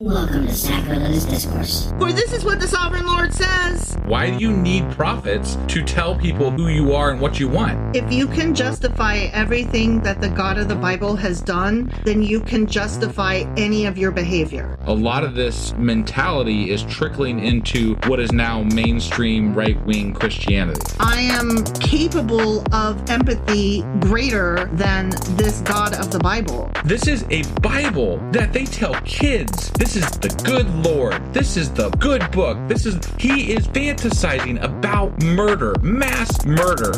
Welcome to Sacrilegious Discourse. For this is what the Sovereign Lord says. Why do you need prophets to tell people who you are and what you want? If you can justify everything that the God of the Bible has done, then you can justify any of your behavior. A lot of this mentality is trickling into what is now mainstream right-wing Christianity. I am capable of empathy greater than this God of the Bible. This is a Bible that they tell kids. This is the good Lord. This is the good book. He is fantasizing about murder, mass murder.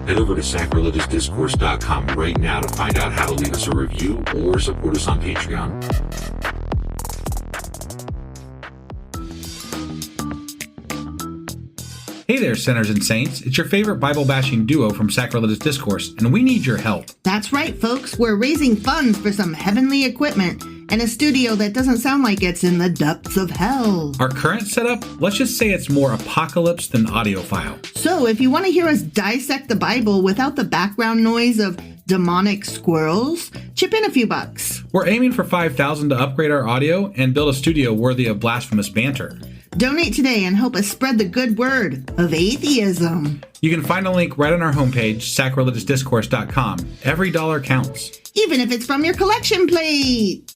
Head over to sacrilegiousdiscourse.com right now to find out how to leave us a review or support us on Patreon. Hey there, sinners and saints. It's your favorite Bible-bashing duo from Sacrilegious Discourse, and we need your help. That's right, folks. We're raising funds for some heavenly equipment and a studio that doesn't sound like it's in the depths of hell. Our current setup, let's just say it's more apocalypse than audiophile. So if you want to hear us dissect the Bible without the background noise of demonic squirrels, chip in a few bucks. We're aiming for $5,000 to upgrade our audio and build a studio worthy of blasphemous banter. Donate today and help us spread the good word of atheism. You can find a link right on our homepage, sacrilegiousdiscourse.com. Every dollar counts. Even if it's from your collection plate.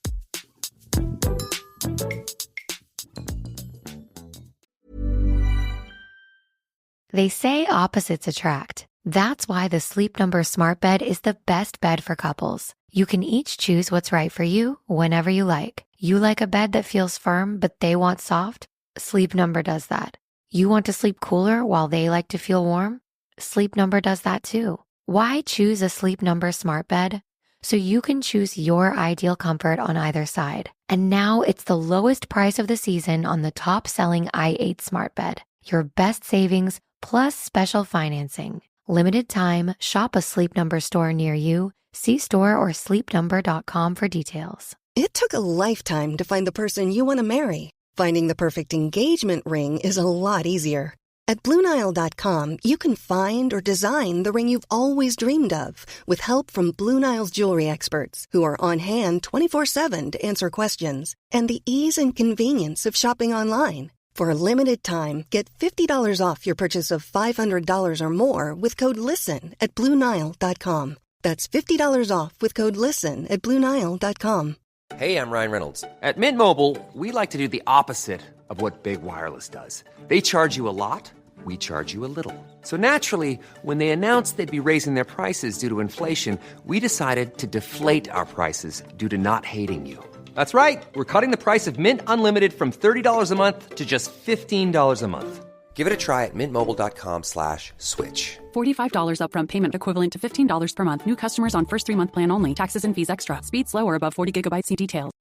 They say opposites attract. That's why the Sleep Number Smart Bed is the best bed for couples. You can each choose what's right for you whenever you like. You like a bed that feels firm, but they want soft? Sleep Number does that. You want to sleep cooler while they like to feel warm? Sleep Number does that too. Why choose a Sleep Number Smart Bed? So you can choose your ideal comfort on either side. And now it's the lowest price of the season on the top-selling i8 Smart Bed. Your best savings plus special financing. Limited time, shop a Sleep Number store near you. See store or sleepnumber.com for details. It took a lifetime to find the person you want to marry. Finding the perfect engagement ring is a lot easier. At BlueNile.com, you can find or design the ring you've always dreamed of with help from Blue Nile's jewelry experts who are on hand 24/7 to answer questions, and the ease and convenience of shopping online. For a limited time, get $50 off your purchase of $500 or more with code LISTEN at BlueNile.com. That's $50 off with code LISTEN at BlueNile.com. Hey, I'm Ryan Reynolds. At Mint Mobile, we like to do the opposite of what Big Wireless does. They charge you a lot, we charge you a little. So naturally, when they announced they'd be raising their prices due to inflation, we decided to deflate our prices due to not hating you. That's right. We're cutting the price of Mint Unlimited from $30 a month to just $15 a month. Give it a try at mintmobile.com/switch. $45 upfront payment equivalent to $15 per month. New customers on first 3-month plan only. Taxes and fees extra. Speed slower above 40 gigabytes. See details.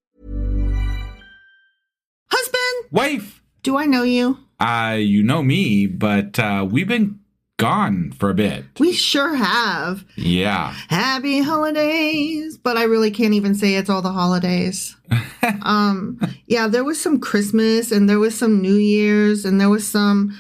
Husband! Wife! Do I know you? You know me, but we've been gone for a bit. We sure have. Yeah. Happy holidays. But I really can't even say it's all the holidays. Yeah, there was some Christmas and there was some New Year's and there was some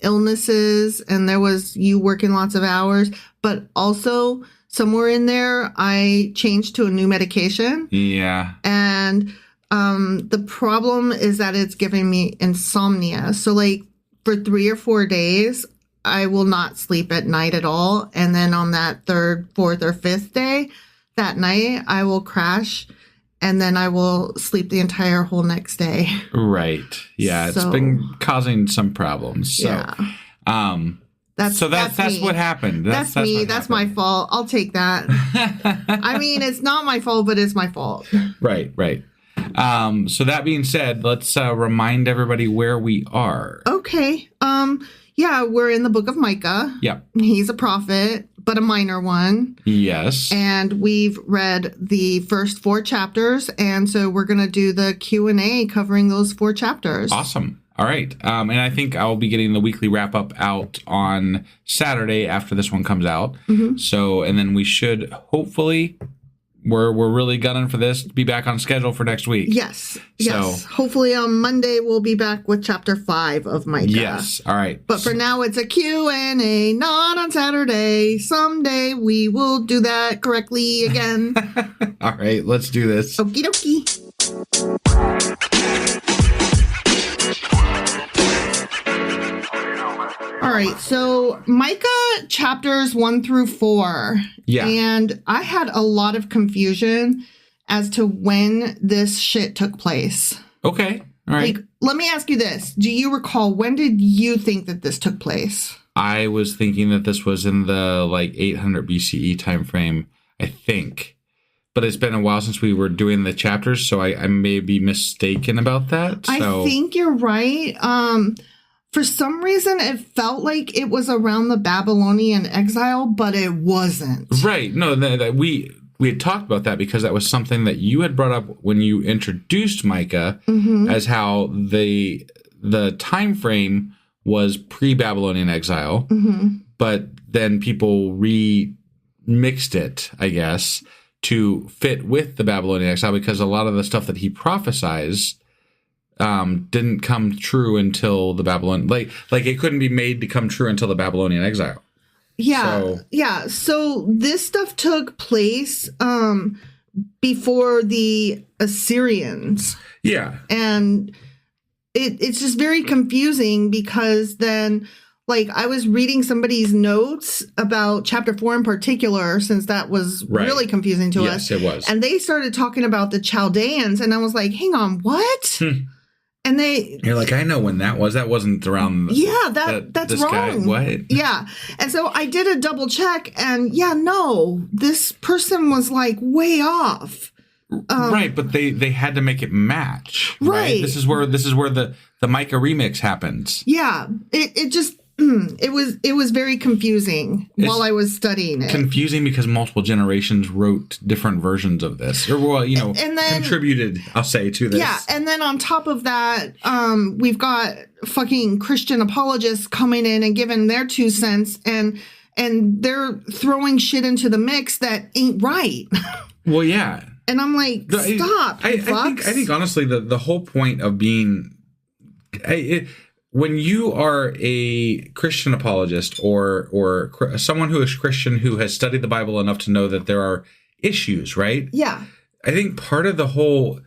illnesses and there was you working lots of hours. But also somewhere in there, I changed to a new medication. Yeah. And the problem is that it's giving me insomnia. So like for 3 or 4 days, I will not sleep at night at all. And then on that 3rd, 4th, or 5th day, that night, I will crash and then I will sleep the entire whole next day. Right. Yeah, it's been causing some problems. So, yeah. That's what happened. That's me. That's my fault. I'll take that. I mean, it's not my fault, but it's my fault. Right. So that being said, let's remind everybody where we are. Okay. Yeah, we're in the book of Micah. Yep. He's a prophet, but a minor one. Yes. And we've read the first 4 chapters, and so we're going to do the Q&A covering those 4 chapters. Awesome. All right. And I think I'll be getting the weekly wrap-up out on Saturday after this one comes out. Mm-hmm. So, and then we should hopefully... We're really gunning for this to be back on schedule for next week. Yes. Hopefully on Monday we'll be back with chapter 5 of Micah. Yes. All right. But for now it's a Q&A, not on Saturday. Someday we will do that correctly again. All right. Let's do this. Okie dokie. right. So Micah chapters 1 through 4. Yeah. And I had a lot of confusion as to when this shit took place. Okay. All right. Like, let me ask you this. Do you recall, when did you think that this took place? I was thinking that this was in the 800 BCE time frame, I think. But it's been a while since we were doing the chapters, so I may be mistaken about that. So. I think you're right. For some reason, it felt like it was around the Babylonian exile, but it wasn't. Right. No, we had talked about that because that was something that you had brought up when you introduced Micah, as how the time frame was pre-Babylonian exile, but then people remixed it, I guess, to fit with the Babylonian exile because a lot of the stuff that he prophesies didn't come true until the Babylon, like it couldn't be made to come true until the Babylonian exile. Yeah. So this stuff took place before the Assyrians. Yeah. And it's just very confusing because then, I was reading somebody's notes about chapter 4 in particular, since that was really confusing to us. Yes, it was. And they started talking about the Chaldeans, and I was like, hang on, what? And you're like, I know when that was. That wasn't around. That's this wrong. Guy. What? Yeah. And so I did a double check, and no, this person was way off. Right, but they had to make it match. Right. This is where the Micah remix happens. Yeah. It just it was very confusing while I was studying it. Confusing because multiple generations wrote different versions of this, or and then, contributed, I'll say, to this. Yeah, and then on top of that, we've got fucking Christian apologists coming in and giving their 2 cents, and they're throwing shit into the mix that ain't right. Well, yeah. And I'm like, stop. I think honestly, the whole point of being, when you are a Christian apologist or someone who is Christian who has studied the Bible enough to know that there are issues, right? Yeah. I think part of the whole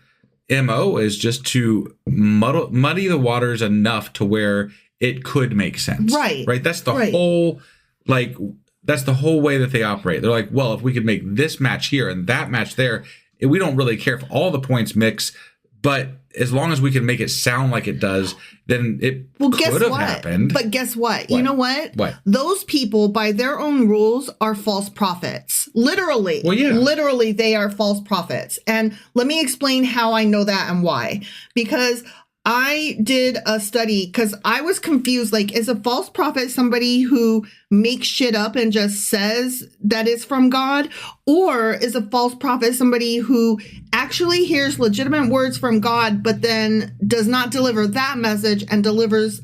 MO is just to muddy the waters enough to where it could make sense. Right. Right. That's the whole, that's the whole way that they operate. They're like, well, if we could make this match here and that match there, we don't really care if all the points mix, but as long as we can make it sound like it does, then it could have happened. But guess what? You know what? What? Those people, by their own rules, are false prophets. Literally. Well, yeah. Literally, they are false prophets. And let me explain how I know that and why. Because I did a study because I was confused. Is a false prophet somebody who makes shit up and just says that it's from God? Or is a false prophet somebody who actually hears legitimate words from God, but then does not deliver that message and delivers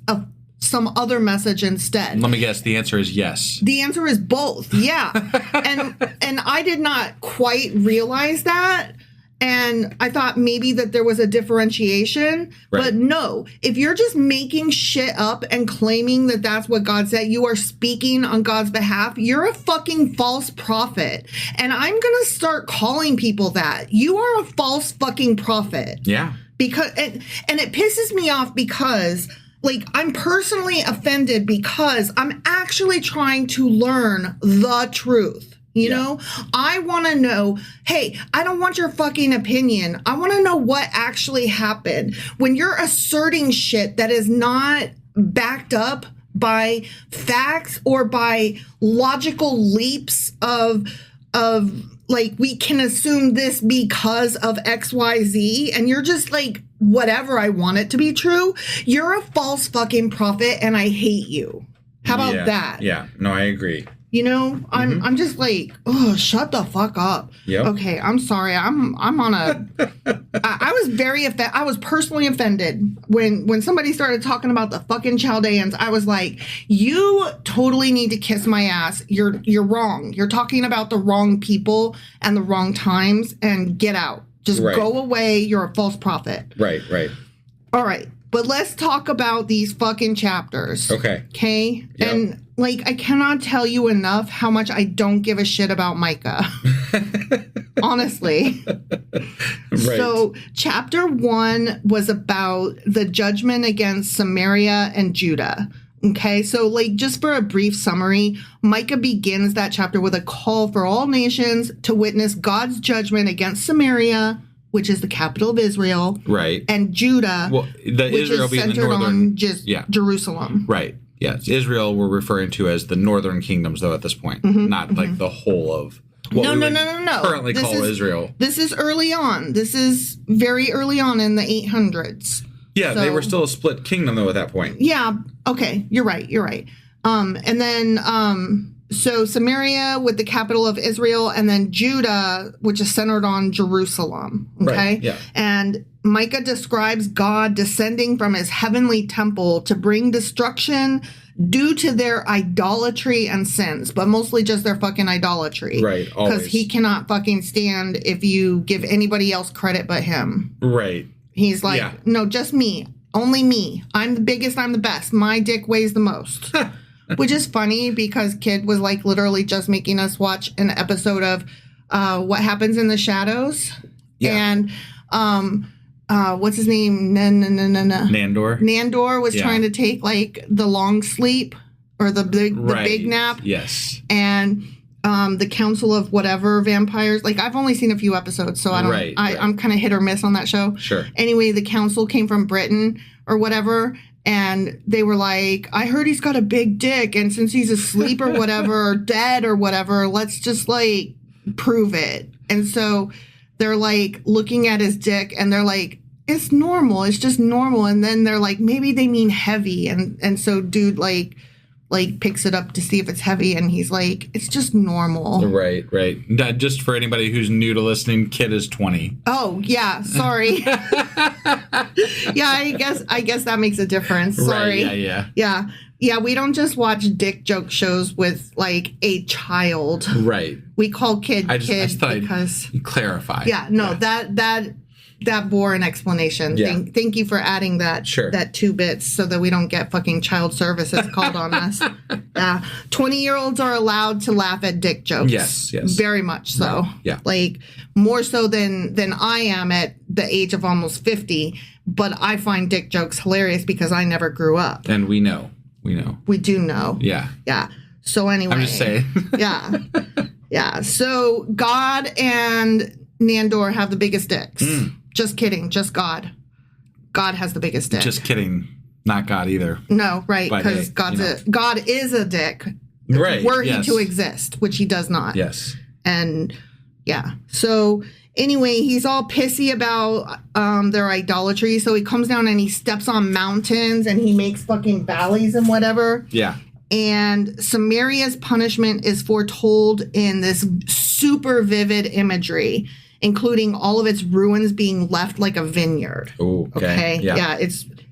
some other message instead? Let me guess. The answer is yes. The answer is both. Yeah. and I did not quite realize that. And I thought maybe that there was a differentiation, but no. If you're just making shit up and claiming that that's what God said, you are speaking on God's behalf, you're a fucking false prophet. And I'm going to start calling people that. You are a false fucking prophet. Yeah. Because, and it pisses me off because, I'm personally offended because I'm actually trying to learn the truth. You know, I want to know, hey, I don't want your fucking opinion. I want to know what actually happened. When you're asserting shit that is not backed up by facts or by logical leaps of we can assume this because of XYZ, and you're just whatever, I want it to be true. You're a false fucking prophet and I hate you. How about that? Yeah, no, I agree. You know, I'm just oh, shut the fuck up. Yep. Okay, I'm sorry. I'm on a. I was very I was personally offended when somebody started talking about the fucking Chaldeans. I was like, you totally need to kiss my ass. You're wrong. You're talking about the wrong people and the wrong times. And get out. Just go away. You're a false prophet. Right. All right, but let's talk about these fucking chapters. Okay. Okay. Yep. And. I cannot tell you enough how much I don't give a shit about Micah. Honestly. Right. So, chapter 1 was about the judgment against Samaria and Judah, Okay, so like just for a brief summary, Micah begins that chapter with a call for all nations to witness God's judgment against Samaria, which is the capital of Israel, right, and Judah, which Israel is centered the northern, on Jerusalem. Right. Yes, Israel we're referring to as the northern kingdoms, though, at this point, not like the whole of what no. currently call Israel. This is early on. This is very early on in the 800s. Yeah, they were still a split kingdom, though, at that point. Yeah. Okay. You're right. And then, so Samaria with the capital of Israel, and then Judah, which is centered on Jerusalem. Okay. Right, yeah. And Micah describes God descending from his heavenly temple to bring destruction due to their idolatry and sins, but mostly just their fucking idolatry. Right. Because he cannot fucking stand if you give anybody else credit but him. Right. He's like, no, just me. Only me. I'm the biggest. I'm the best. My dick weighs the most. Which is funny because Kid was like literally just making us watch an episode of What Happens in the Shadows. Yeah. And what's his name? Nandor. Nandor was trying to take like the long sleep or the big nap. Yes. And the Council of whatever vampires. Like I've only seen a few episodes, so I don't. I'm kind of hit or miss on that show. Sure. Anyway, the council came from Britain or whatever, and they were like, "I heard he's got a big dick, and since he's asleep or whatever, or dead or whatever, let's just like prove it." And so they're like looking at his dick, and they're like, "It's normal. It's just normal." And then they're like, "Maybe they mean heavy," and so dude like picks it up to see if it's heavy, and he's like, "It's just normal." Right. Just for anybody who's new to listening, Kid is 20. Oh, yeah, sorry. Yeah, I guess that makes a difference. Sorry. Right, Yeah, we don't just watch dick joke shows with like a child. Right. We call Kid I just thought because I'd clarify. Yeah, no, that bore an explanation. Yeah. Thank you for adding that. Sure. That 2 bits so that we don't get fucking child services called on us. 20-year-olds are allowed to laugh at dick jokes. Yes. Very much so. Right. Yeah. Like more so than I am at the age of almost 50. But I find dick jokes hilarious because I never grew up. And we know. We do know. Yeah. So anyway. I'm just saying. Yeah. So God and Nandor have the biggest dicks. Just kidding. Just God. God has the biggest dick. Just kidding. Not God either. No, right. Because God is a dick. Right. Were he to exist, which he does not. Yes. And yeah. So anyway, he's all pissy about their idolatry. So he comes down and he steps on mountains and he makes fucking valleys and whatever. Yeah. And Samaria's punishment is foretold in this super vivid imagery, including all of its ruins being left like a vineyard. Ooh, okay. Yeah,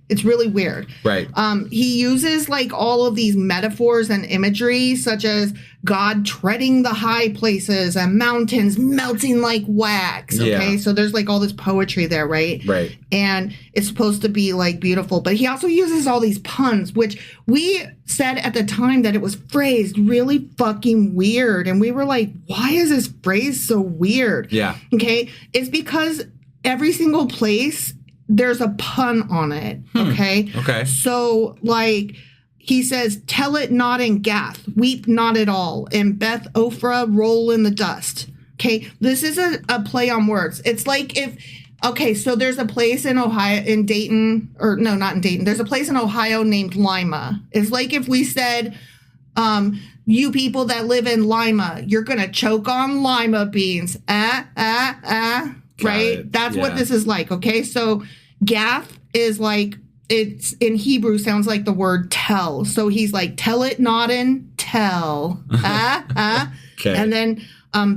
it's really weird. Right. He uses like all of these metaphors and imagery, such as God treading the high places and mountains melting like wax. Okay. Yeah. So there's like all this poetry there, right? Right. And it's supposed to be like beautiful. But he also uses all these puns, which we said at the time that it was phrased really fucking weird. And we were like, why is this phrase so weird? Yeah. Okay. It's because every single place there's a pun on it. Okay. Okay. So like he says, tell it not in Gath, weep not at all. In Beth Ophrah, roll in the dust. Okay. This is a play on words. It's like so there's a place in Ohio, in Dayton, or no, not in Dayton. There's a place in Ohio named Lima. It's like if we said, you people that live in Lima, you're going to choke on lima beans. Right? That's what this is like, okay? So Gath is like, it's in Hebrew sounds like the word tell. So he's like, tell it not in tell. Okay. And then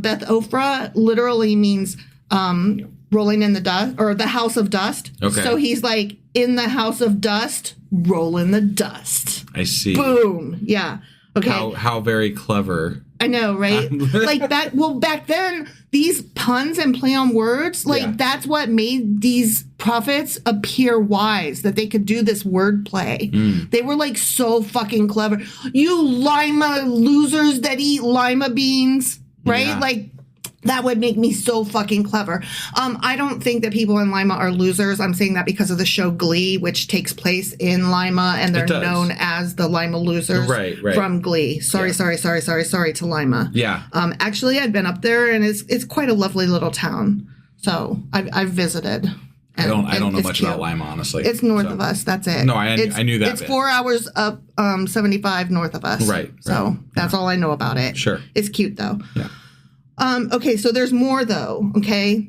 Beth Ophrah literally means rolling in the dust, or the house of dust. Okay. So he's like, in the house of dust, roll in the dust. I see. Boom. Yeah. Okay. How very clever. I know, right? Like that. Well, back then, these puns and play on words, that's what made these prophets appear wise, that they could do this wordplay. They were like so fucking clever. You lima losers that eat lima beans, right? Yeah. Like, That would make me so fucking clever. I don't think that people in Lima are losers. I'm saying that because of the show Glee, which takes place in Lima, and they're known as the Lima losers from Glee. Sorry to Lima. Yeah. Actually, I've been up there, and it's quite a lovely little town. So I've visited. I don't know much about Lima, honestly. It's north of us. That's it. No, I knew that. It's 4 hours up 75 north of us. Right. So that's all I know about it. Sure. It's cute, though. Yeah. Okay, so there's more though, okay?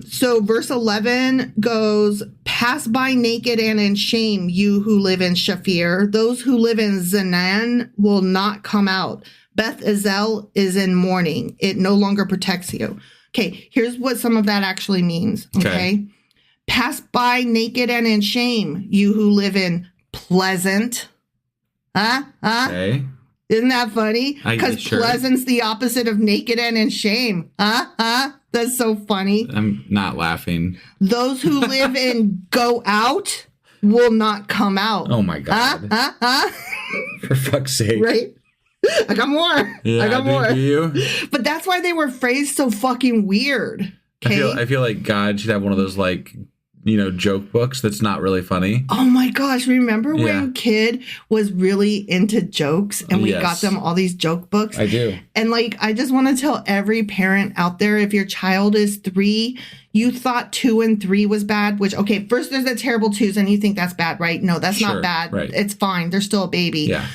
So verse 11 goes, pass by naked and in shame, you who live in Shafir. Those who live in Zanan will not come out. Beth Ezel is in mourning. It no longer protects you. Okay, here's what some of that actually means, okay? Pass by naked and in shame, you who live in Pleasant. Okay. Isn't that funny? Because pleasant's the opposite of naked and in shame. That's so funny. I'm not laughing. Those who live in go out will not come out. Oh my God. For fuck's sake. Right? I got more. Yeah, I got more. Do you? But that's why they were phrased so fucking weird. Okay? I feel like God should have one of those joke books that's not really funny. Oh my gosh, remember when Kid was really into jokes and we got them all these joke books? I do. And I just want to tell every parent out there, if your child is 3, you thought 2 and 3 was bad, which, okay, first there's the terrible 2s and you think that's bad, right? No, that's not bad. Right. It's fine. They're still a baby. Yeah.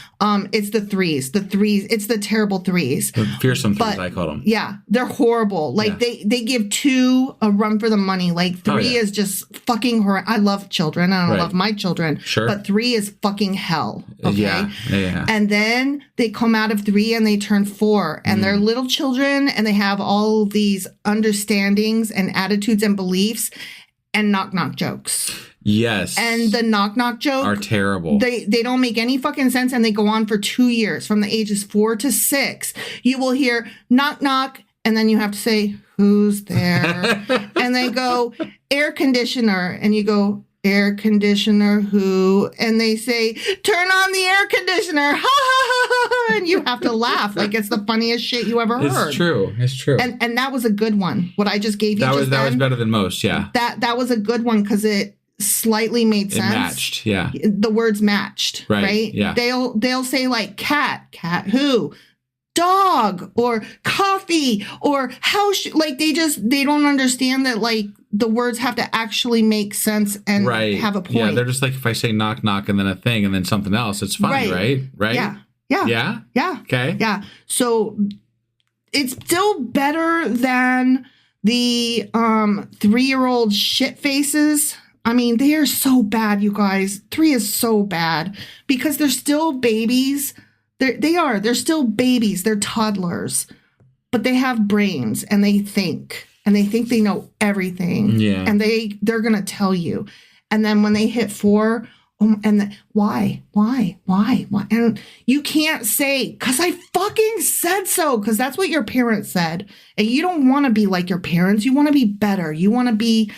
It's the 3s. The 3s, it's the terrible 3s. The fearsome 3s, I call them. Yeah, they're horrible. They give 2 a run for the money. 3 is just fucking horrible. I love children. I don't love my children. Sure. But 3 is fucking hell. Okay? Yeah. And then they come out of 3 and they turn 4 and they're little children and they have all these understandings and attitudes and beliefs and knock jokes. Yes. And the knock joke are terrible. They don't make any fucking sense and they go on for 2 years. From the ages 4 to 6, you will hear knock and then you have to say, who's there? And they go, air conditioner. And you go, air conditioner who? And they say, turn on the air conditioner. Ha ha ha ha. And you have to laugh like it's the funniest shit you ever heard. It's true. And that was a good one. What I just gave you that was better than most, yeah. That was a good one because it slightly made sense. It matched, yeah. The words matched, right? Yeah. They'll say cat who? Dog or coffee or house. They don't understand that the words have to actually make sense and have a point. Yeah, they're just if I say knock and then a thing and then something else, it's funny, right? Yeah. Okay. Yeah. So it's still better than the 3-year-old shit faces. I mean, they are so bad, you guys. 3 is so bad because they're still babies. They're still babies. They're toddlers, but they have brains and they think they know everything. Yeah. And they're going to tell you. And then when they hit 4, why? And you can't say, because I fucking said so, because that's what your parents said. And you don't want to be like your parents. You want to be better. You want to be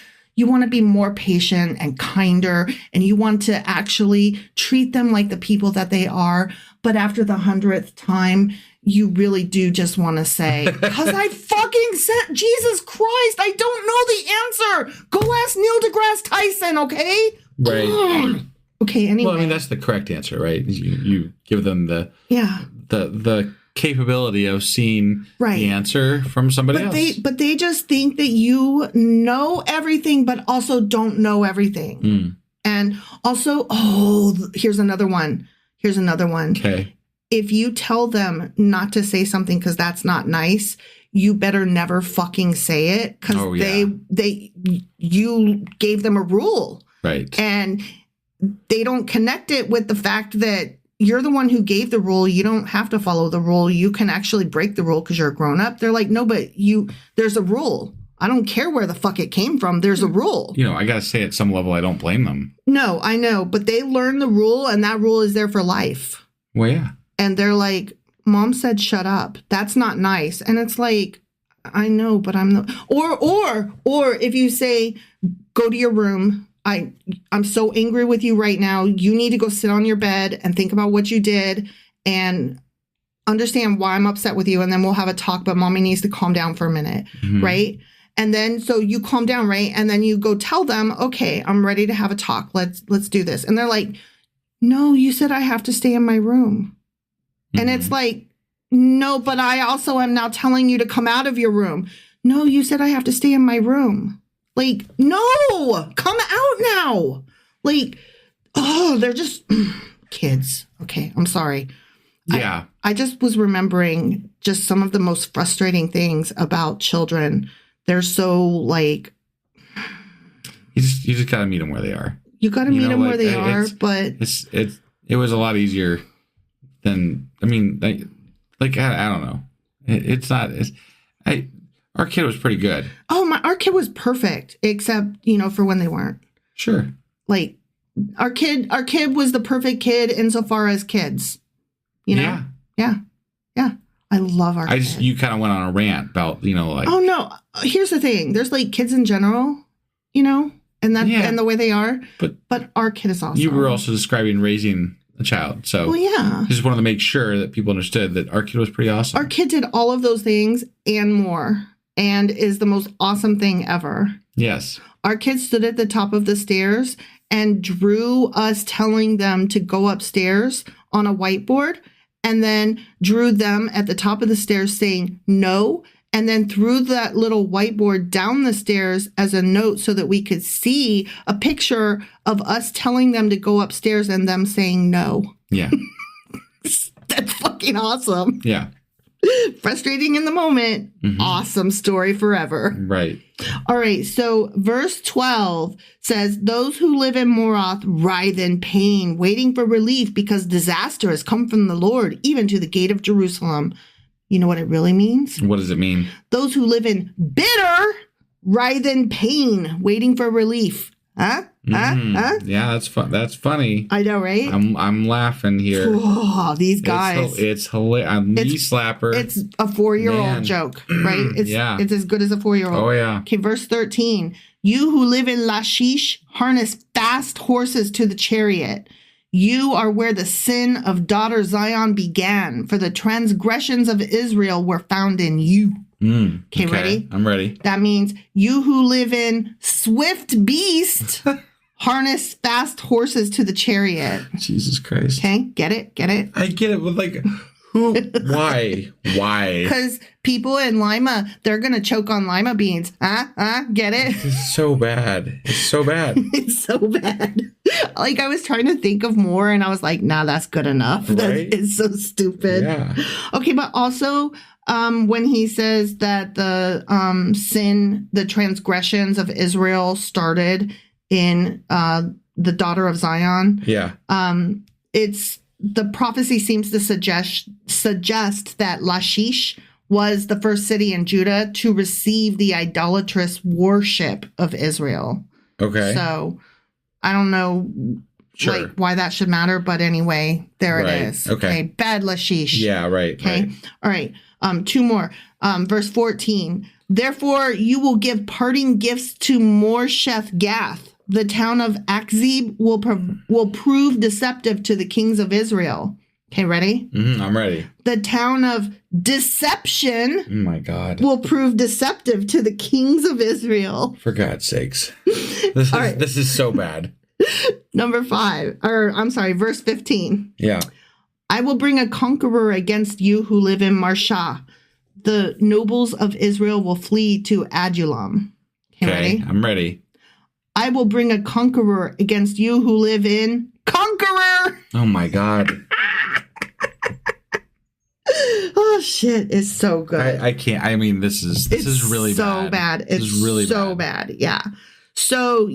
more patient and kinder, and you want to actually treat them like the people that they are. But after the 100th time, you really do just want to say, because I fucking said, Jesus Christ, I don't know the answer. Go ask Neil deGrasse Tyson, okay? Right. Okay, anyway. Well, I mean, that's the correct answer, right? You give them the capability of seeing the answer from somebody else. But they just think that you know everything, but also don't know everything. And also, here's another one. Okay. If you tell them not to say something because that's not nice, you better never fucking say it because you gave them a rule. Right. And they don't connect it with the fact that you're the one who gave the rule. You don't have to follow the rule. You can actually break the rule because you're a grown up. They're like, no, but there's a rule. I don't care where the fuck it came from. There's a rule. I got to say at some level, I don't blame them. No, I know. But they learn the rule and that rule is there for life. Well, yeah. And they're like, Mom said, shut up. That's not nice. And it's like, I know, but I'm not. Or if you say, go to your room. I'm so angry with you right now. You need to go sit on your bed and think about what you did. And understand why I'm upset with you, and then we'll have a talk, but mommy needs to calm down for a minute, right? And then so you calm down, right? And then you go tell them, okay, I'm ready to have a talk. Let's do this. And they're like, no, you said I have to stay in my room. And it's like, no, but I also am now telling you to come out of your room. No, you said I have to stay in my room. Like, no, come out now. Like, oh, they're just kids. Okay, I'm sorry. Yeah. I just was remembering just some of the most frustrating things about children. They're so like... You just got to meet them where they are. You got to meet them where they are, but... It was a lot easier than... I mean, like I don't know. It's not... Our kid was pretty good. Oh, our kid was perfect, except, for when they weren't. Sure. Like, our kid was the perfect kid insofar as kids. Yeah. I love our kid. You kind of went on a rant about, like... Oh, no. Here's the thing. There's, like, kids in general, and that and the way they are. But our kid is awesome. You were also describing raising a child, so... Well, yeah. Just wanted to make sure that people understood that our kid was pretty awesome. Our kid did all of those things and more, and is the most awesome thing ever. Yes. Our kid stood at the top of the stairs and drew us telling them to go upstairs on a whiteboard, and then drew them at the top of the stairs saying no, and then threw that little whiteboard down the stairs as a note so that we could see a picture of us telling them to go upstairs and them saying no. Yeah. That's fucking awesome. Yeah. Frustrating in the moment. Awesome story forever. Right. All right. So verse 12 says, those who live in Moroth writhe in pain, waiting for relief because disaster has come from the Lord, even to the gate of Jerusalem. You know what it really means? What does it mean? Those who live in bitter writhe in pain, waiting for relief. Huh? Huh? Yeah, that's fun. That's funny. I know, right? I'm laughing here. Oh, these guys. It's hilarious. I'm knee slapper. It's a 4-year-old joke, right? It's as good as a 4-year-old. Oh, yeah. Okay, verse 13. You who live in Lachish harness fast horses to the chariot. You are where the sin of daughter Zion began, for the transgressions of Israel were found in you. Okay, ready? I'm ready. That means you who live in Swift Beast harness fast horses to the chariot. Jesus Christ. Okay, get it? I get it, but like, who? Why? Because people in Lima, they're going to choke on lima beans. Get it? It's so bad. It's so bad. It's so bad. Like, I was trying to think of more, and I was like, nah, that's good enough. Right? It's so stupid. Yeah. Okay, but also... when he says that the the transgressions of Israel started in the daughter of Zion. Yeah. It's the prophecy seems to suggest that Lachish was the first city in Judah to receive the idolatrous worship of Israel. Okay. So I don't know. Sure. Like why that should matter, but anyway, there it is. Okay. Bad Lachish. Yeah, right. Okay. Right. All right. 2 more. Verse 14. Therefore, you will give parting gifts to Morsheth Gath. The town of Akzib will prove deceptive to the kings of Israel. Okay, ready? I'm ready. The town of Deception. Oh my God. Will prove deceptive to the kings of Israel. For God's sakes. This is so bad. Number 5. Verse 15. Yeah. I will bring a conqueror against you who live in Marshah. The nobles of Israel will flee to Adullam. Okay, ready? I'm ready. I will bring a conqueror against you who live in Conqueror. Oh my God. Oh shit, it's so good. I can't. I mean, this is really so bad. It's really so bad. Yeah. So,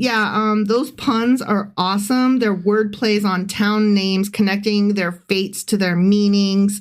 those puns are awesome. They're word plays on town names, connecting their fates to their meanings.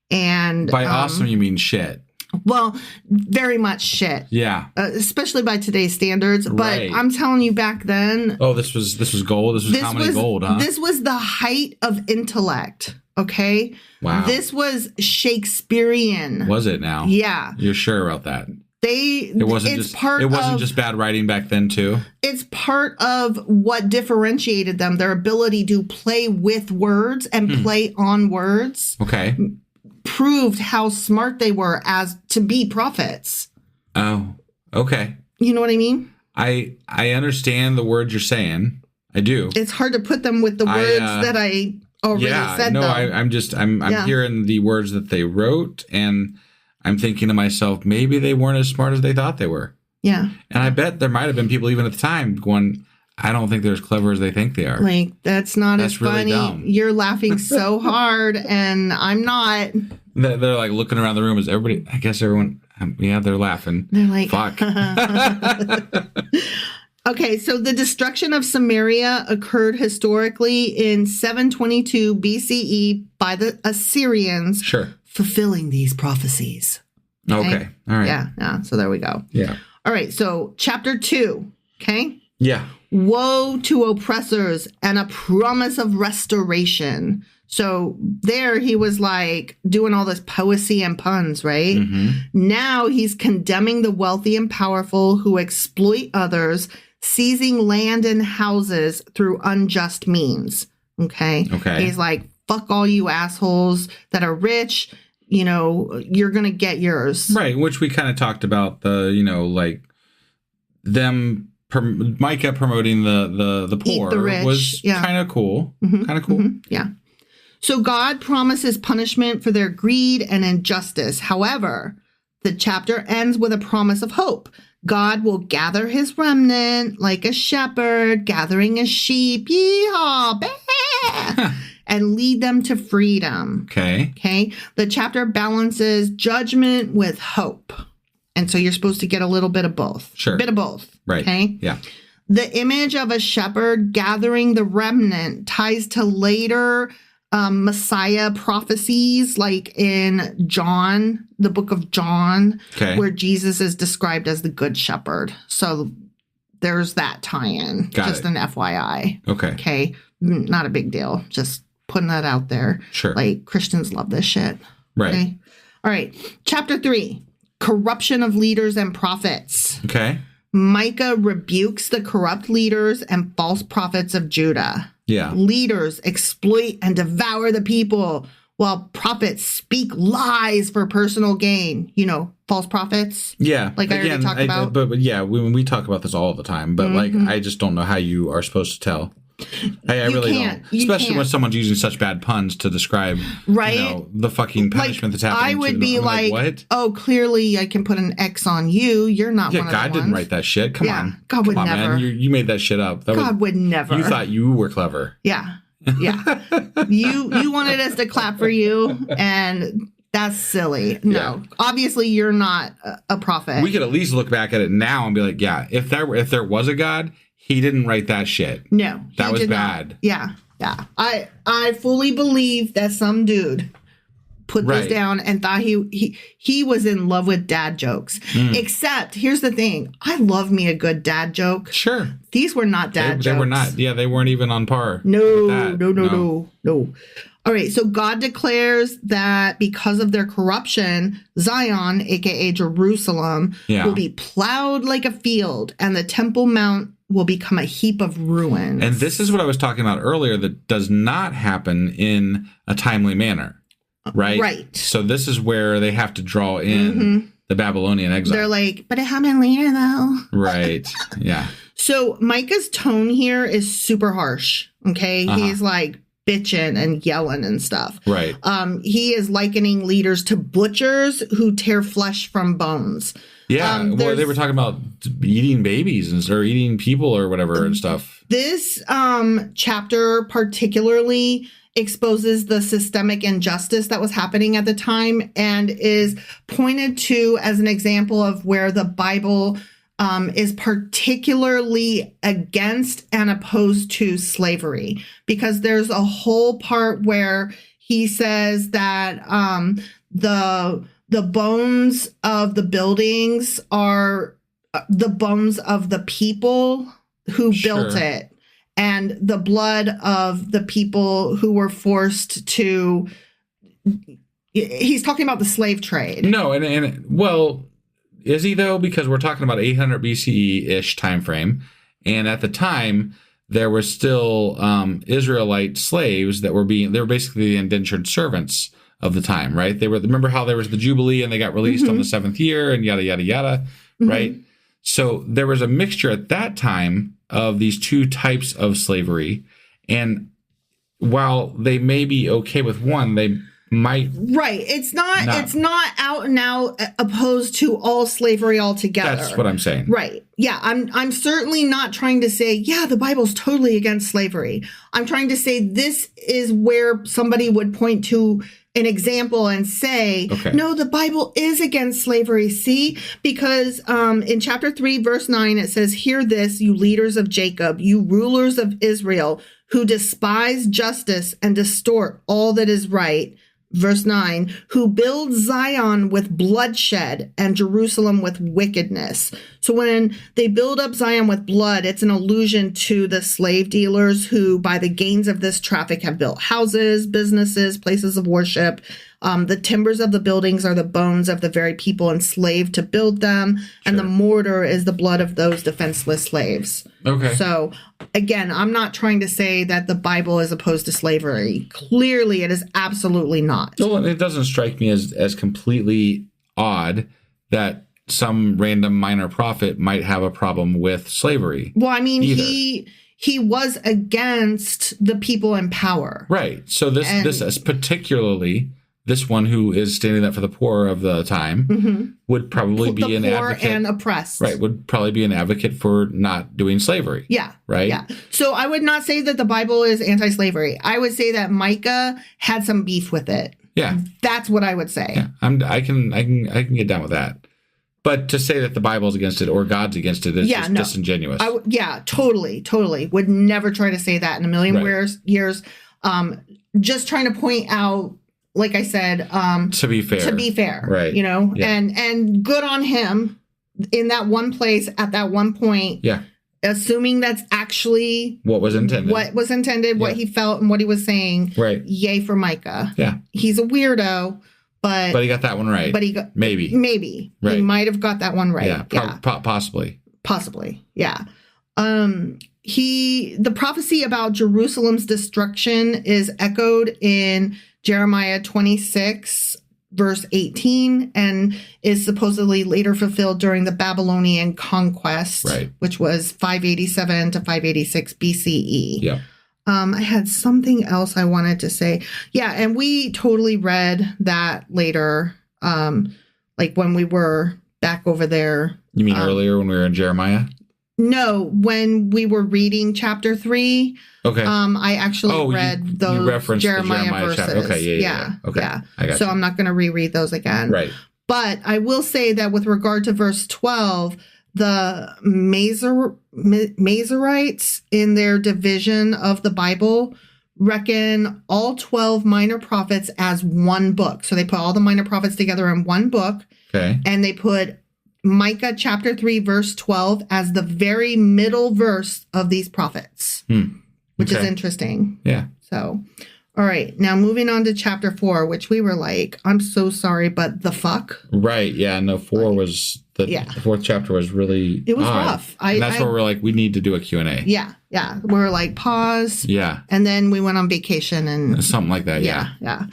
And by awesome, you mean shit. Well, very much shit. Yeah. Especially by today's standards. But I'm telling you back then. Oh, this was gold? This was comedy gold, huh? This was the height of intellect. Okay? Wow. This was Shakespearean. Was it now? Yeah. You're sure about that? It wasn't just bad writing back then too. It's part of what differentiated them, their ability to play with words and play on words. Okay. proved how smart they were as to be prophets. Oh, okay. You know what I mean? I understand the words you're saying. I do. It's hard to put them with the words that I already said. No, I'm hearing the words that they wrote, and I'm thinking to myself, maybe they weren't as smart as they thought they were. Yeah. And I bet there might have been people even at the time going, I don't think they're as clever as they think they are. Like, that's not as funny. Really dumb. You're laughing so hard, and I'm not. They're like looking around the room. Is everybody? I guess everyone. Yeah, they're laughing. They're like, fuck. Okay, so the destruction of Samaria occurred historically in 722 BCE by the Assyrians. Sure. Fulfilling these prophecies. Okay. All right. Yeah. So there we go. Yeah. All right. So chapter 2. Okay. Yeah. Woe to oppressors and a promise of restoration. So there he was like doing all this poesy and puns, right? Mm-hmm. Now he's condemning the wealthy and powerful who exploit others, seizing land and houses through unjust means. Okay. He's like, fuck all you assholes that are rich. You know, you're going to get yours. Right. Which we kind of talked about like them, Micah promoting the poor the rich, was kind of cool. Mm-hmm, kind of cool. Mm-hmm, yeah. So God promises punishment for their greed and injustice. However, the chapter ends with a promise of hope. God will gather his remnant like a shepherd gathering his sheep, yeehaw, bah, and lead them to freedom. Okay. The chapter balances judgment with hope. And so you're supposed to get a little bit of both. Sure. A bit of both. Right. Okay. Yeah. The image of a shepherd gathering the remnant ties to later Messiah prophecies, like in John, the book of John, where Jesus is described as the good shepherd. So there's that tie-in. Just an FYI. Okay. Not a big deal. Just putting that out there. Sure. Like, Christians love this shit. Right. Okay? All right. Chapter 3, corruption of leaders and prophets. Okay. Micah rebukes the corrupt leaders and false prophets of Judah. Yeah. Leaders exploit and devour the people, while prophets speak lies for personal gain. You know, false prophets. Yeah. Like I already talked about. But yeah, we talk about this all the time. But like, I just don't know how you are supposed to tell. I really don't. Especially when someone's using such bad puns to describe the fucking punishment that's happening. I would be like, what? Oh, clearly I can put an X on you. You're not one of the God didn't write that shit. Come on. God would never. Man. You made that shit up. God would never. You thought you were clever. Yeah. Yeah. you wanted us to clap for you, and that's silly. No. Obviously you're not a prophet. We could at least look back at it now and be like, yeah, if there was a God, he didn't write that shit. No. That was bad. Not. Yeah. Yeah. I fully believe that some dude put this down and thought he was in love with dad jokes. Except, here's the thing. I love me a good dad joke. Sure. These were not dad jokes. They were not. Yeah, they weren't even on par. No. All right, so God declares that because of their corruption, Zion, aka Jerusalem, will be plowed like a field, and the Temple Mount will become a heap of ruins. And this is what I was talking about earlier that does not happen in a timely manner, right? Right. So this is where they have to draw in the Babylonian exile. They're like, but it happened later, though. Right, yeah. So Micah's tone here is super harsh, okay? He's like bitching and yelling and stuff. Right. He is likening leaders to butchers who tear flesh from bones. Yeah, well, they were talking about eating babies or eating people or whatever and stuff. This chapter particularly exposes the systemic injustice that was happening at the time and is pointed to as an example of where the Bible is particularly against and opposed to slavery, because there's a whole part where he says that the bones of the buildings are the bones of the people who built it, and the blood of the people who were forced to. He's talking about the slave trade. No, and well, is he though? Because we're talking about 800 BCE-ish time frame, and at the time there were still Israelite slaves that were they were basically the indentured servants of the time, right? Remember how there was the Jubilee and they got released on the 7th year and yada, yada, yada, right? So there was a mixture at that time of these two types of slavery. And while they may be okay with one, they might it's not out and out opposed to all slavery altogether. That's what I'm saying. Right. Yeah, I'm certainly not trying to say, yeah, the Bible's totally against slavery. I'm trying to say this is where somebody would point to an example and say, no, the Bible is against slavery. See, because in chapter 3, verse 9, it says, "Hear this, you leaders of Jacob, you rulers of Israel, who despise justice and distort all that is right." Verse 9, "who build Zion with bloodshed and Jerusalem with wickedness." So when they build up Zion with blood, it's an allusion to the slave dealers who, by the gains of this traffic, have built houses, businesses, places of worship. The timbers of the buildings are the bones of the very people enslaved to build them. And the mortar is the blood of those defenseless slaves. Okay. So, again, I'm not trying to say that the Bible is opposed to slavery. Clearly, it is absolutely not. Well, it doesn't strike me as completely odd that some random minor prophet might have a problem with slavery. Well, I mean, he was against the people in power. Right. So this is particularly... This one who is standing up for the poor of the time would probably be an advocate. The poor and oppressed. Right, would probably be an advocate for not doing slavery. Yeah. Right? Yeah. So I would not say that the Bible is anti-slavery. I would say that Micah had some beef with it. Yeah. That's what I would say. Yeah. I can get down with that. But to say that the Bible is against it or God's against it is just disingenuous. Totally. Would never try to say that in a million years. Just trying to point out, like I said, to be fair, right? You know, and good on him in that one place at that one point. Yeah, assuming that's actually what was intended, what he felt, and what he was saying. Right. Yay for Micah. Yeah, he's a weirdo, but he got that one right. But he got maybe right. He might have got that one right. Yeah, possibly. Yeah. The prophecy about Jerusalem's destruction is echoed in Jeremiah 26, verse 18, and is supposedly later fulfilled during the Babylonian conquest, which was 587 to 586 BCE. Yeah. I had something else I wanted to say. Yeah, and we totally read that later, like when we were back over there. You mean earlier when we were in Jeremiah? No, when we were reading chapter 3, I actually read those Jeremiah verses. Okay, yeah. Okay, yeah. I got so you. I'm not going to reread those again. Right. But I will say that with regard to verse 12, the Masoretes in their division of the Bible reckon all 12 minor prophets as one book. So they put all the minor prophets together in one book. Okay. And they put Micah chapter 3, verse 12 as the very middle verse of these prophets, which is interesting. Yeah. So, all right. Now moving on to chapter 4, which we were like, I'm so sorry, but the fuck. Right. Yeah. No, 4 was, the fourth chapter was really It was rough. And that's where we're like, we need to do a Q&A. Yeah. Yeah. We were like, pause. Yeah. And then we went on vacation and. Something like that. Yeah. Yeah.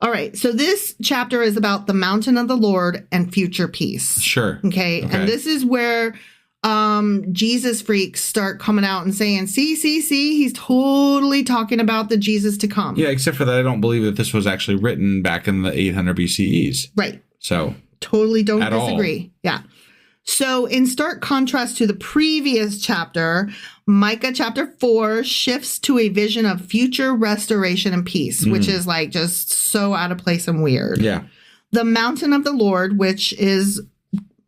All right. So this chapter is about the mountain of the Lord and future peace. Sure. Okay. And this is where Jesus freaks start coming out and saying, see, he's totally talking about the Jesus to come. Yeah, except for that, I don't believe that this was actually written back in the 800 BCEs. Right. So. Totally don't disagree. Yeah. So in stark contrast to the previous chapter, Micah chapter 4 shifts to a vision of future restoration and peace, which is like just so out of place and weird. Yeah. The mountain of the Lord, which is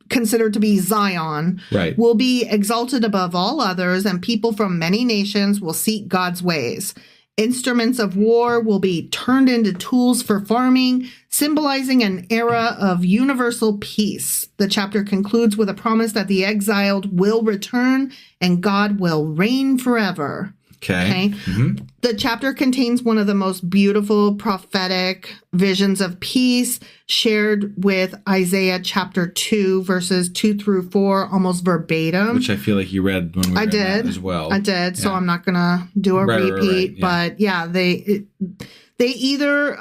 considered to be Zion, will be exalted above all others, and people from many nations will seek God's ways. Instruments of war will be turned into tools for farming, symbolizing an era of universal peace. The chapter concludes with a promise that the exiled will return and God will reign forever. Okay. Mm-hmm. The chapter contains one of the most beautiful prophetic visions of peace shared with Isaiah chapter 2, verses 2 through 4, almost verbatim. Which I feel like you read when we were in that as well. I did. So I'm not going to do a repeat. Right. Yeah. But yeah, they either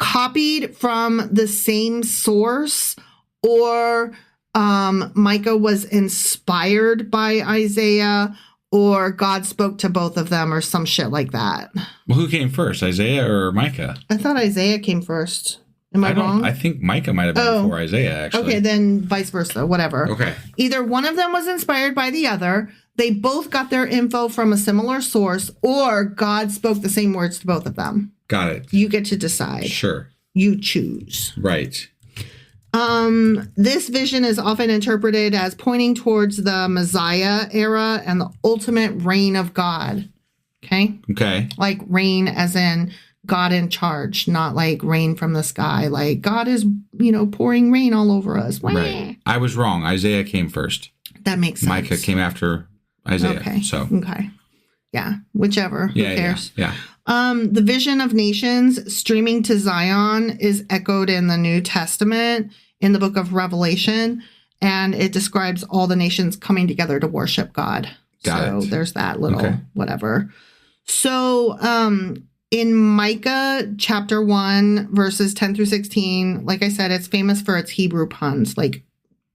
copied from the same source, or Micah was inspired by Isaiah, or God spoke to both of them, or some shit like that. Well, who came first, Isaiah or Micah? I thought Isaiah came first. Am I wrong? I think Micah might have been before Isaiah, actually. Okay, then vice versa, whatever. Okay. Either one of them was inspired by the other, they both got their info from a similar source, or God spoke the same words to both of them. Got it. You get to decide. Sure. You choose. Right. This vision is often interpreted as pointing towards the Messiah era and the ultimate reign of God. Okay? Okay. Like reign as in God in charge, not like rain from the sky. Like God is, pouring rain all over us. Right. I was wrong. Isaiah came first. That makes sense. Micah came after Isaiah. Okay. Okay. Yeah. Whichever. Who cares? Yeah. The vision of nations streaming to Zion is echoed in the New Testament in the book of Revelation, and it describes all the nations coming together to worship God. Got it. There's that little whatever. So in Micah chapter 1, verses 10 through 16, like I said, it's famous for its Hebrew puns, like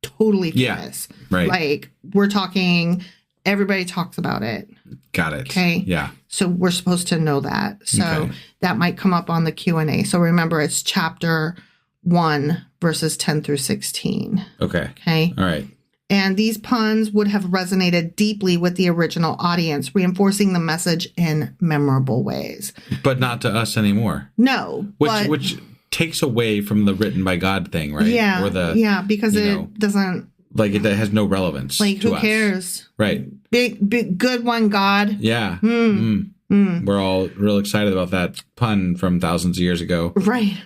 totally famous. Yeah, right. Like we're talking, everybody talks about it. Got it. Okay. Yeah. So we're supposed to know that. So that might come up on the Q&A. So remember, it's chapter 1, verses 10 through 16. Okay. Okay. All right. And these puns would have resonated deeply with the original audience, reinforcing the message in memorable ways. But not to us anymore. No. Which takes away from the written by God thing, right? Yeah. Or because it doesn't. Like it has no relevance. Like to who us. cares? Right. Big good one, God. Yeah. We're all real excited about that pun from thousands of years ago. Right.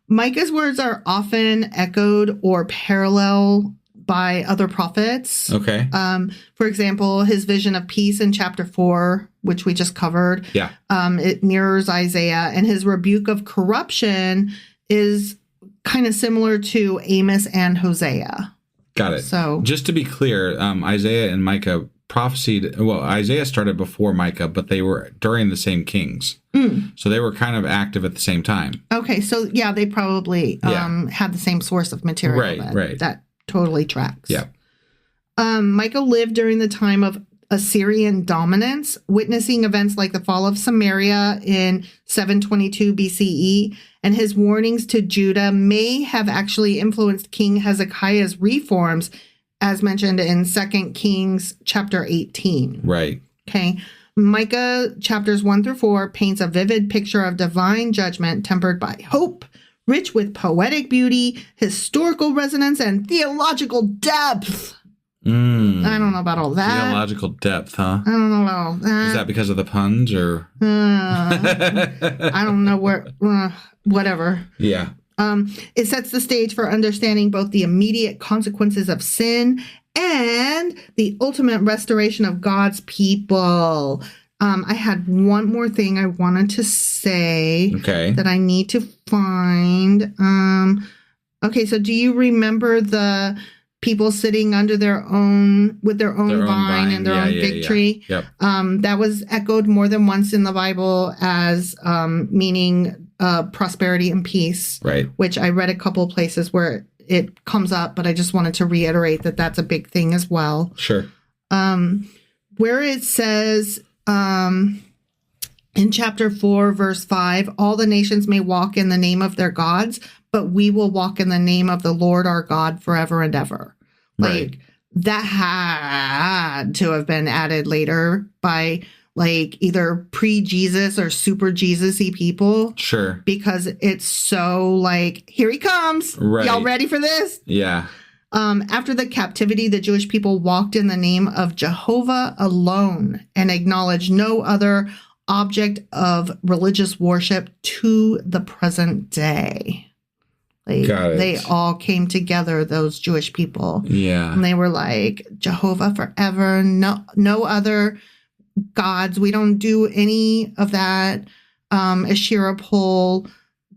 Micah's words are often echoed or parallel by other prophets. Okay. For example, his vision of peace in chapter 4, which we just covered. Yeah. It mirrors Isaiah, and his rebuke of corruption is kind of similar to Amos and Hosea. Got it. So just to be clear, Isaiah and Micah prophesied. Well, Isaiah started before Micah, but they were during the same kings. So they were kind of active at the same time. Okay. So yeah, they probably had the same source of material. Right. That totally tracks. Yeah. Micah lived during the time of Assyrian dominance, witnessing events like the fall of Samaria in 722 BCE, and his warnings to Judah may have actually influenced King Hezekiah's reforms, as mentioned in 2 Kings chapter 18. Right. Okay. Micah chapters 1 through 4 paints a vivid picture of divine judgment tempered by hope, rich with poetic beauty, historical resonance, and theological depth. I don't know about all that. Theological depth, huh? I don't know about all that. Is that because of the puns or? I don't know where, whatever. Yeah. It sets the stage for understanding both the immediate consequences of sin and the ultimate restoration of God's people. I had one more thing I wanted to say that I need to find. Okay, so do you remember the people sitting under their own vine and their own fig tree? Yep. That was echoed more than once in the Bible as meaning prosperity and peace. Right. Which I read a couple places where it comes up, but I just wanted to reiterate that that's a big thing as well. Sure. Where it says in chapter 4, verse 5, all the nations may walk in the name of their gods, but we will walk in the name of the Lord our God forever and ever. Like that had to have been added later by like either pre-Jesus or super Jesus-y people. Sure. Because it's so like, here he comes. Right. Y'all ready for this? Yeah. After the captivity, the Jewish people walked in the name of Jehovah alone and acknowledged no other object of religious worship to the present day. They all came together, those Jewish people. Yeah. And they were like, Jehovah forever, no other gods. We don't do any of that Asherah pole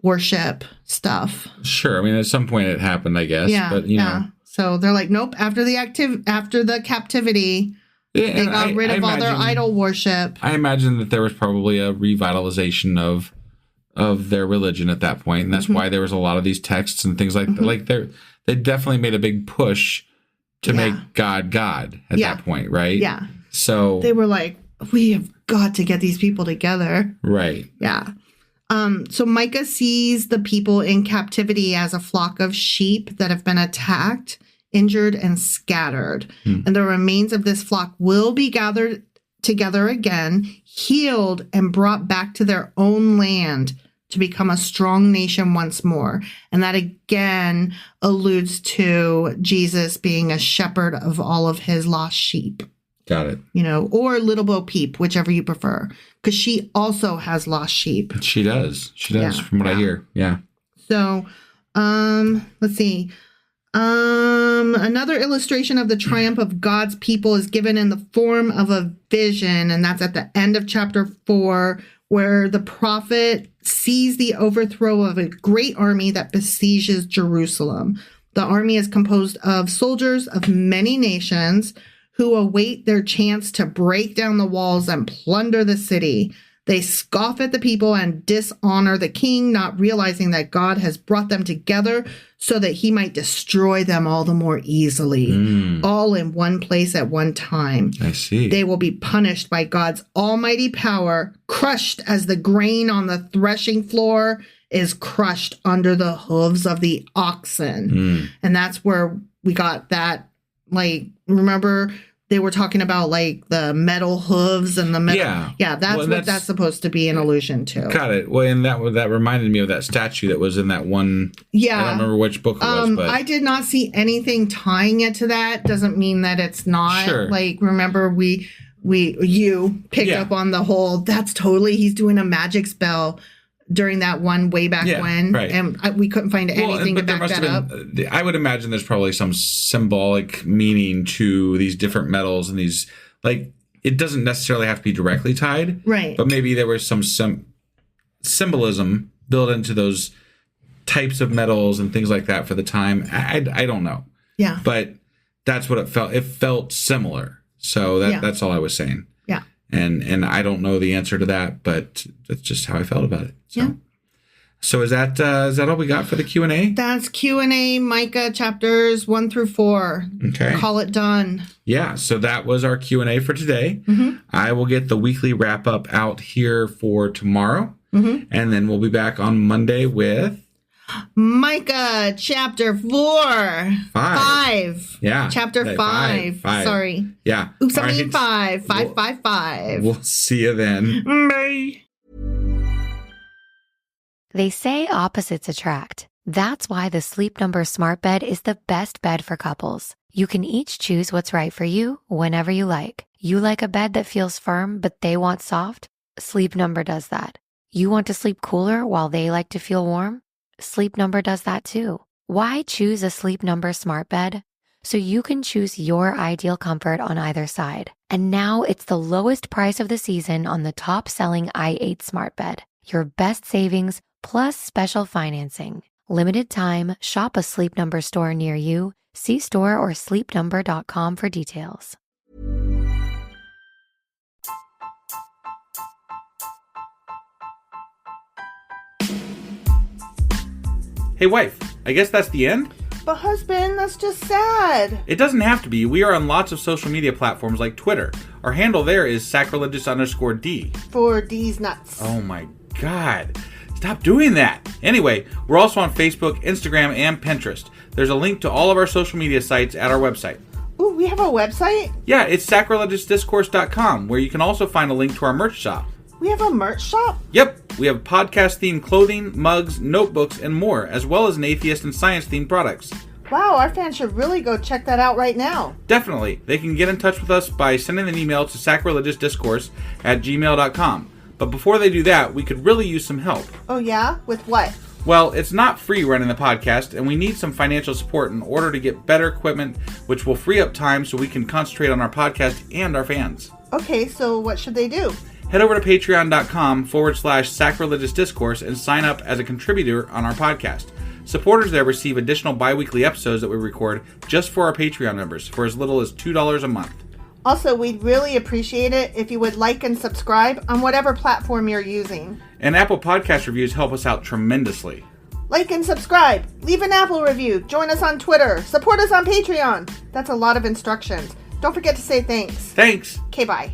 worship stuff. Sure. I mean, at some point it happened, I guess. Yeah. But, you know. So they're like, nope. After the captivity, they got rid of all their idol worship. I imagine that there was probably a revitalization of of their religion at that point, and that's why there was a lot of these texts and things like that. Like they definitely made a big push to make God at that point, right? Yeah. So they were like, we have got to get these people together. Right. Yeah. So Micah sees the people in captivity as a flock of sheep that have been attacked, injured, and scattered. And the remains of this flock will be gathered together again, healed, and brought back to their own land to become a strong nation once more. And that again alludes to Jesus being a shepherd of all of his lost sheep. Got it. You know, or Little Bo Peep, whichever you prefer, because she also has lost sheep. She does. From what I hear. Yeah. So, let's see. Another illustration of the triumph of God's people is given in the form of a vision, and that's at the end of chapter 4, where the prophet sees the overthrow of a great army that besieges Jerusalem. The army is composed of soldiers of many nations who await their chance to break down the walls and plunder the city. They scoff at the people and dishonor the king, not realizing that God has brought them together so that he might destroy them all the more easily, all in one place at one time. I see. They will be punished by God's almighty power, crushed as the grain on the threshing floor is crushed under the hooves of the oxen. And that's where we got that, like, remember they were talking about like the metal hooves and the metal. Yeah, that's what that's supposed to be an allusion to. Got it. Well, and that reminded me of that statue that was in that one. Yeah, I don't remember which book it was, but I did not see anything tying it to that. Doesn't mean that it's not. Sure. Like, remember you picked up on the whole. That's totally he's doing a magic spell during that one way back when, right. And we couldn't find anything to back that up. I would imagine there's probably some symbolic meaning to these different metals and these, like, it doesn't necessarily have to be directly tied, right? But maybe there was some symbolism built into those types of metals and things like that for the time. I don't know, but that's what it felt. It felt similar, so that's all I was saying. Yeah. And I don't know the answer to that, but that's just how I felt about it. So, So is that all we got for the Q&A? That's Q&A, Micah chapters 1 through 4. Okay. Call it done. Yeah, so that was our Q&A for today. I will get the weekly wrap-up out here for tomorrow. And then we'll be back on Monday with Micah chapter 4. 5. Yeah. Chapter 5. Sorry. Yeah. Oops, I mean 5. 5. We'll see you then. Bye. They say opposites attract. That's why the Sleep Number Smart Bed is the best bed for couples. You can each choose what's right for you whenever you like. You like a bed that feels firm, but they want soft? Sleep Number does that. You want to sleep cooler while they like to feel warm? Sleep Number does that too. Why choose a Sleep Number Smart Bed? So you can choose your ideal comfort on either side. And now it's the lowest price of the season on the top-selling i8 Smart Bed. Your best savings plus special financing. Limited time, shop a Sleep Number store near you. See store or sleepnumber.com for details. Hey, wife, I guess that's the end? But husband, that's just sad. It doesn't have to be. We are on lots of social media platforms like Twitter. Our handle there is sacrilegious_D. For D's nuts. Oh my God. Stop doing that. Anyway, we're also on Facebook, Instagram, and Pinterest. There's a link to all of our social media sites at our website. Ooh, we have a website? Yeah, it's sacrilegiousdiscourse.com, where you can also find a link to our merch shop. We have a merch shop? Yep, we have podcast-themed clothing, mugs, notebooks, and more, as well as an atheist and science-themed products. Wow, our fans should really go check that out right now. Definitely. They can get in touch with us by sending an email to sacrilegiousdiscourse@gmail.com. But before they do that, we could really use some help. Oh yeah? With what? Well, it's not free running the podcast, and we need some financial support in order to get better equipment, which will free up time so we can concentrate on our podcast and our fans. Okay, so what should they do? Head over to patreon.com/sacrilegious discourse and sign up as a contributor on our podcast. Supporters there receive additional bi-weekly episodes that we record just for our Patreon members for as little as $2 a month. Also, we'd really appreciate it if you would like and subscribe on whatever platform you're using. And Apple Podcast reviews help us out tremendously. Like and subscribe. Leave an Apple review. Join us on Twitter. Support us on Patreon. That's a lot of instructions. Don't forget to say thanks. Thanks. Okay, bye.